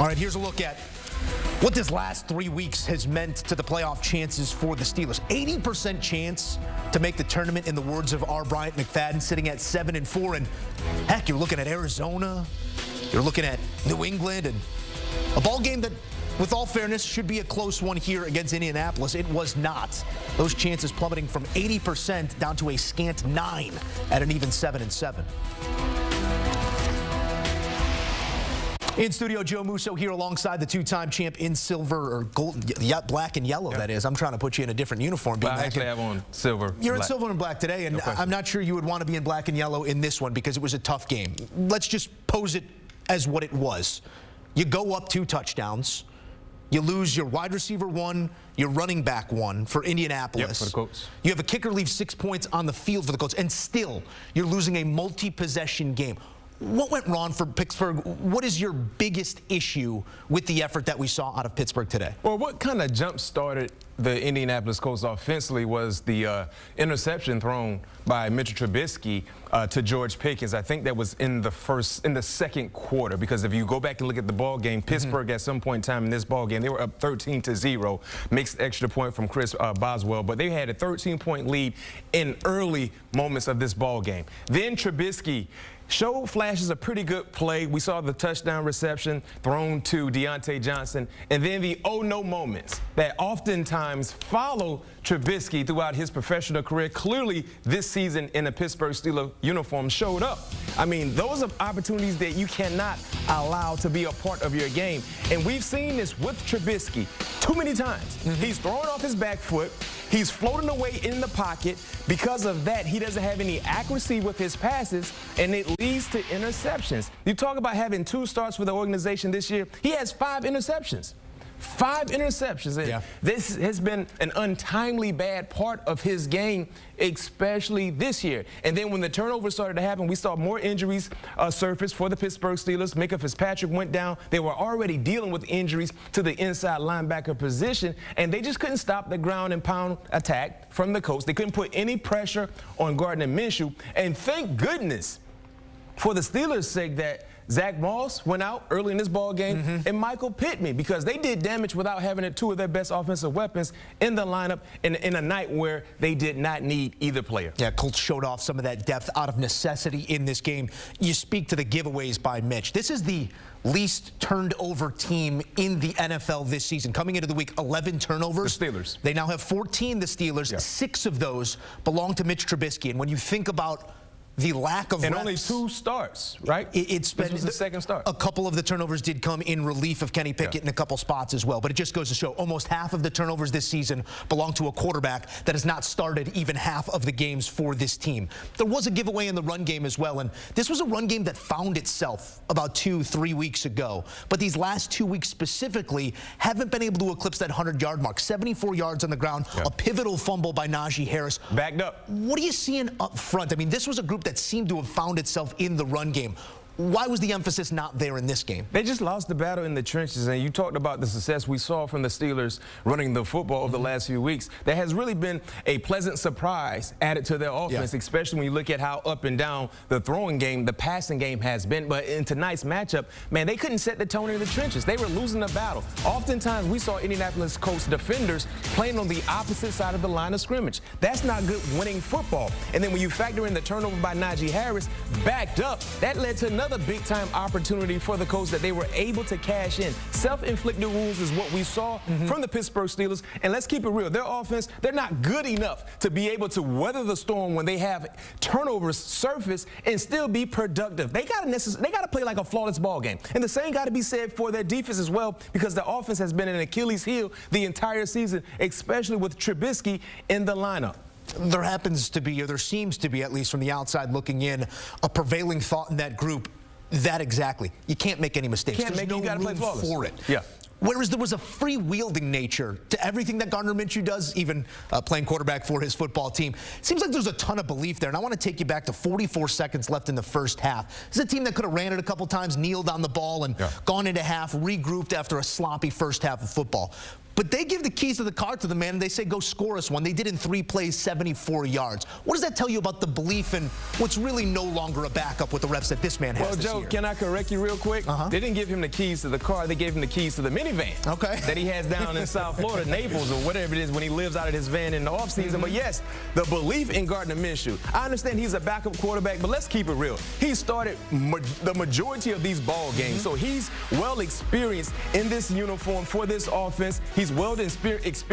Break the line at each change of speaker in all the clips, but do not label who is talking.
All right, here's a look at what this last 3 weeks has meant to the playoff chances for the Steelers. 80% chance to make the tournament, in the words of our Bryant McFadden, sitting at 7-4. And heck, you're looking at Arizona, you're looking at New England, and a ball game that, with all fairness, should be a close one here against Indianapolis. It was not. Those chances plummeting from 80% down to a scant 9 at an even 7-7. In studio, Joe Musso here alongside the two-time champ in silver, or gold, black and yellow, that is. I'm trying to put you in a different uniform.
Well, I actually have on silver.
You're in silver and black today, and I'm not sure you would want to be in black and yellow in this one because it was a tough game. Let's just pose it as what it was. You go up 2 touchdowns. You lose your wide receiver 1, your running back 1 for Indianapolis.
Yep, for the Colts.
You have a kicker leave 6 points on the field for the Colts, and still you're losing a multi-possession game. What went wrong for Pittsburgh? What is your biggest issue with the effort that we saw out of Pittsburgh today?
Well, what kind of jump-started the Indianapolis Colts offensively was the interception thrown by Mitchell Trubisky to George Pickens. I think that was in the second quarter, because if you go back and look at the ball game, Pittsburgh at some point in time in this ball game, they were up 13-0, makes the extra point from Chris Boswell, but they had a 13-point lead in early moments of this ball game. Then Trubisky showed flashes of pretty good play. We saw the touchdown reception thrown to Deontay Johnson, and then the oh-no moments that oftentimes follow Trubisky throughout his professional career. Clearly, this season in a Pittsburgh Steelers uniform showed up. I mean, those are opportunities that you cannot allow to be a part of your game. And we've seen this with Trubisky too many times. He's throwing off his back foot. He's floating away in the pocket. Because of that, he doesn't have any accuracy with his passes, and it leads to interceptions. You talk about having 2 starts for the organization this year. He has 5 interceptions. 5 interceptions. Yeah. This has been an untimely bad part of his game, especially this year. And then when the turnovers started to happen, we saw more injuries surface for the Pittsburgh Steelers. Micah Fitzpatrick went down. They were already dealing with injuries to the inside linebacker position, and they just couldn't stop the ground and pound attack from the Colts. They couldn't put any pressure on Gardner Minshew. And thank goodness, for the Steelers' sake, that Zach Moss went out early in this ball game, and Michael Pittman, because they did damage without having 2 of their best offensive weapons in the lineup in a night where they did not need either player.
Yeah, Colts showed off some of that depth out of necessity in this game. You speak to the giveaways by Mitch. This is the least turned over team in the NFL this season. Coming into the week, 11 turnovers.
The Steelers.
They now have 14, the Steelers. Yeah. 6 of those belong to Mitch Trubisky. And when you think about the lack of
and
reps,
only 2 starts, right?
It's been
the second start.
A couple of the turnovers did come in relief of Kenny Pickett in a couple spots as well. But it just goes to show almost half of the turnovers this season belong to a quarterback that has not started even half of the games for this team. There was a giveaway in the run game as well, and this was a run game that found itself about 2-3 weeks ago. But these last 2 weeks specifically haven't been able to eclipse that 100-yard mark. 74 yards on the ground, a pivotal fumble by Najee Harris.
Backed up.
What are you seeing up front? I mean, this was a group that seemed to have found itself in the run game. Why was the emphasis not there in this game?
They just lost the battle in the trenches, and you talked about the success we saw from the Steelers running the football over the last few weeks. There has really been a pleasant surprise added to their offense, especially when you look at how up and down the throwing game, the passing game has been. But in tonight's matchup, man, they couldn't set the tone in the trenches. They were losing the battle. Oftentimes, we saw Indianapolis Colts defenders playing on the opposite side of the line of scrimmage. That's not good winning football. And then when you factor in the turnover by Najee Harris, backed up, that led to another big-time opportunity for the Colts that they were able to cash in. Self-inflicted wounds is what we saw from the Pittsburgh Steelers. And let's keep it real. Their offense, they're not good enough to be able to weather the storm when they have turnovers surface and still be productive. They got to play like a flawless ball game. And the same got to be said for their defense as well, because the offense has been an Achilles heel the entire season, especially with Trubisky in the lineup.
There happens to be, or there seems to be, at least from the outside looking in, a prevailing thought in that group. That exactly. You can't make any mistakes. There's no room for it.
Yeah.
Whereas there was a free-wielding nature to everything that Gardner Minshew does, even playing quarterback for his football team. It seems like there's a ton of belief there, and I want to take you back to 44 seconds left in the first half. This is a team that could have ran it a couple times, kneeled on the ball, and gone into half, regrouped after a sloppy first half of football. But but they give the keys to the car to the man, and they say, go score us one. They did in 3 plays, 74 yards. What does that tell you about the belief in what's really no longer a backup with the reps that this man has this
Joe,
year?
can I correct you real quick? They didn't give him the keys to the car. They gave him the keys to the minivan that he has down in South Florida, Naples, or whatever it is, when he lives out of his van in the offseason. But yes, the belief in Gardner Minshew. I understand he's a backup quarterback, but let's keep it real. He started the majority of these ball games, so he's well experienced in this uniform for this offense. He's well experienced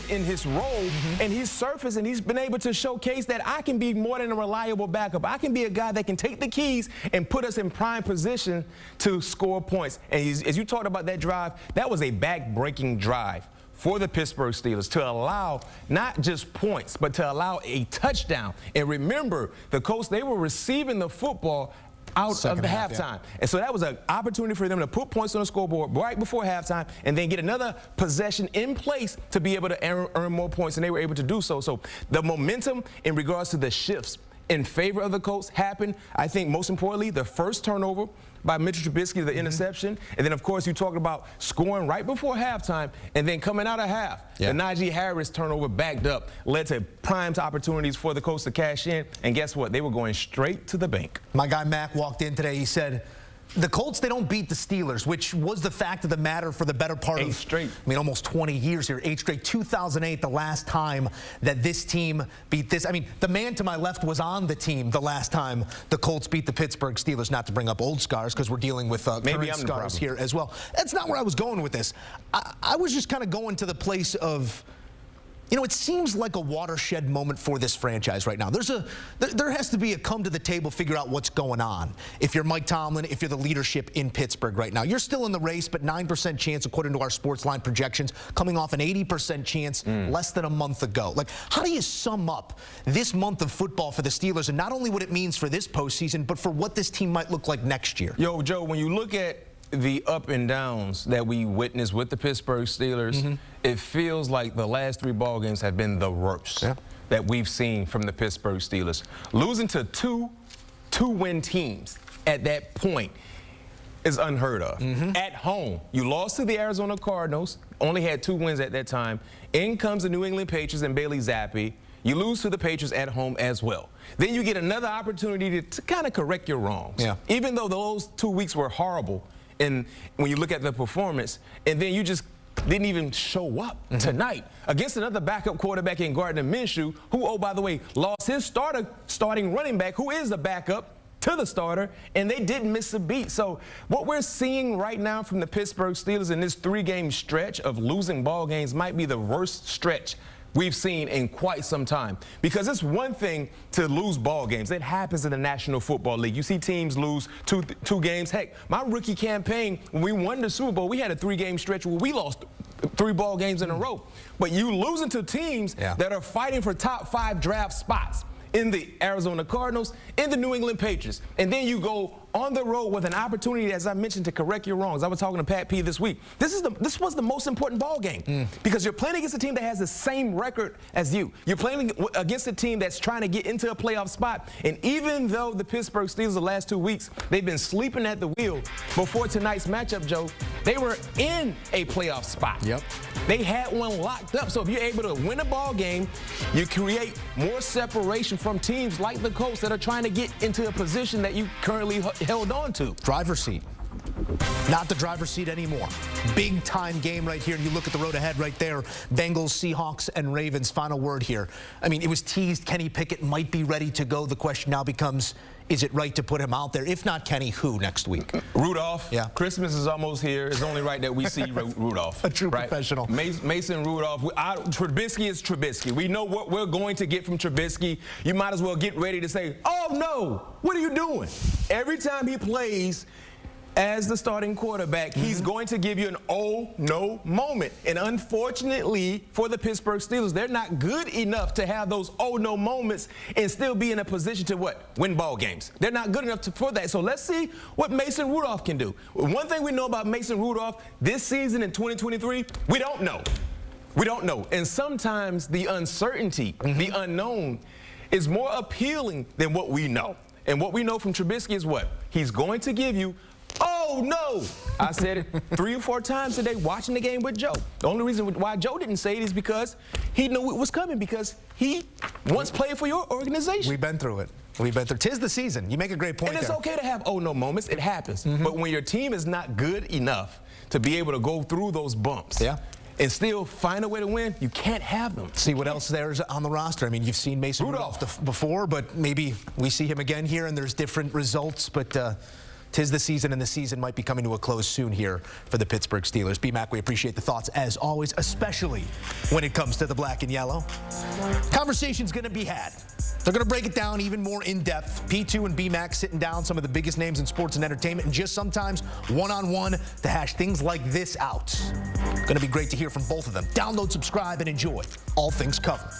in his role, and he's surfaced, and he's been able to showcase that I can be more than a reliable backup. I can be a guy that can take the keys and put us in prime position to score points. And as you talked about that drive, that was a back-breaking drive for the Pittsburgh Steelers to allow not just points, but to allow a touchdown. And remember, the Colts, they were receiving the football out of the halftime. Yeah. And so that was an opportunity for them to put points on the scoreboard right before halftime and then get another possession in place to be able to earn more points, and they were able to do so. So the momentum in regards to the shifts in favor of the Colts happened. I think most importantly, the first turnover by Mitchell Trubisky, the interception. And then, of course, you talked about scoring right before halftime and then coming out of half. The Najee Harris turnover backed up, led to prime opportunities for the Colts to cash in. And guess what? They were going straight to the bank.
My guy Mac walked in today. He said, the Colts, they don't beat the Steelers, which was the fact of the matter for the better part of
8 straight.
I mean, almost 20 years here. 8 straight. 2008, the last time that this team beat this. I mean, the man to my left was on the team the last time the Colts beat the Pittsburgh Steelers. Not to bring up old scars, because we're dealing with current scars here as well. That's not where I was going with this. I was just kind of going to the place of, you know, it seems like a watershed moment for this franchise right now. There has to be a come to the table, figure out what's going on. If you're Mike Tomlin, if you're the leadership in Pittsburgh right now, you're still in the race, but 9% chance according to our sports line projections, coming off an 80% chance less than a month ago. Like, how do you sum up this month of football for the Steelers, and not only what it means for this postseason, but for what this team might look like next year?
Yo, Joe, when you look at the up and downs that we witnessed with the Pittsburgh Steelers, it feels like the last 3 ball games have been the worst that we've seen from the Pittsburgh Steelers. Losing to two-win teams at that point is unheard of. At home, you lost to the Arizona Cardinals, only had 2 wins at that time. In comes the New England Patriots and Bailey Zappi. You lose to the Patriots at home as well. Then you get another opportunity to kind of correct your wrongs. Even though those 2 weeks were horrible, and when you look at the performance, and then you just didn't even show up tonight against another backup quarterback in Gardner Minshew, who, oh, by the way, lost his starting running back, who is a backup to the starter, and they didn't miss a beat. So what we're seeing right now from the Pittsburgh Steelers in this 3-game stretch of losing ball games might be the worst stretch we've seen in quite some time. Because it's one thing to lose ball games. It happens in the National Football League. You see teams lose two games. Heck, my rookie campaign, when we won the Super Bowl, we had a 3-game stretch where we lost 3 ball games in a row. But you losing to teams that are fighting for top 5 draft spots in the Arizona Cardinals, in the New England Patriots. And then you go on the road with an opportunity, as I mentioned, to correct your wrongs. I was talking to Pat P this week. This was the most important ball game because you're playing against a team that has the same record as you. You're playing against a team that's trying to get into a playoff spot. And even though the Pittsburgh Steelers the last 2 weeks, they've been sleeping at the wheel before tonight's matchup, Joe, they were in a playoff spot. They had one locked up. So if you're able to win a ball game, you create more separation from teams like the Colts that are trying to get into a position that you currently held on to.
Driver's seat. Not the driver's seat anymore. Big time game right here. And you look at the road ahead right there. Bengals, Seahawks, and Ravens. Final word here. I mean, it was teased Kenny Pickett might be ready to go. The question now becomes, is it right to put him out there? If not Kenny, who next week?
Rudolph. Christmas is almost here. It's only right that we see Rudolph.
A true professional.
Mason Rudolph. Trubisky is Trubisky. We know what we're going to get from Trubisky. You might as well get ready to say, oh, no, what are you doing? Every time he plays as the starting quarterback, he's going to give you an oh no moment. And unfortunately for the Pittsburgh Steelers, they're not good enough to have those oh no moments and still be in a position to what? Win ball games. They're not good enough for that. So let's see what Mason Rudolph can do. One thing we know about Mason Rudolph this season in 2023, we don't know. We don't know. And sometimes the uncertainty, the unknown, is more appealing than what we know. And what we know from Trubisky is what? He's going to give you oh oh, no. I said it 3 or 4 times today watching the game with Joe. The only reason why Joe didn't say it is because he knew it was coming, because he once played for your organization.
We've been through it. We've been through. 'Tis the season. You make a great point.
And it's
there.
okay to have oh no moments. It happens. But when your team is not good enough to be able to go through those bumps, and still find a way to win, you can't have them.
See what else there's on the roster. I mean, you've seen Mason Rudolph before, but maybe we see him again here and there's different results. But 'tis the season, and the season might be coming to a close soon here for the Pittsburgh Steelers. B-Mac, we appreciate the thoughts as always, especially when it comes to the black and yellow. Conversation's going to be had. They're going to break it down even more in depth. P2 and B-Mac sitting down some of the biggest names in sports and entertainment, and just sometimes one-on-one to hash things like this out. Going to be great to hear from both of them. Download, subscribe, and enjoy All Things Covered.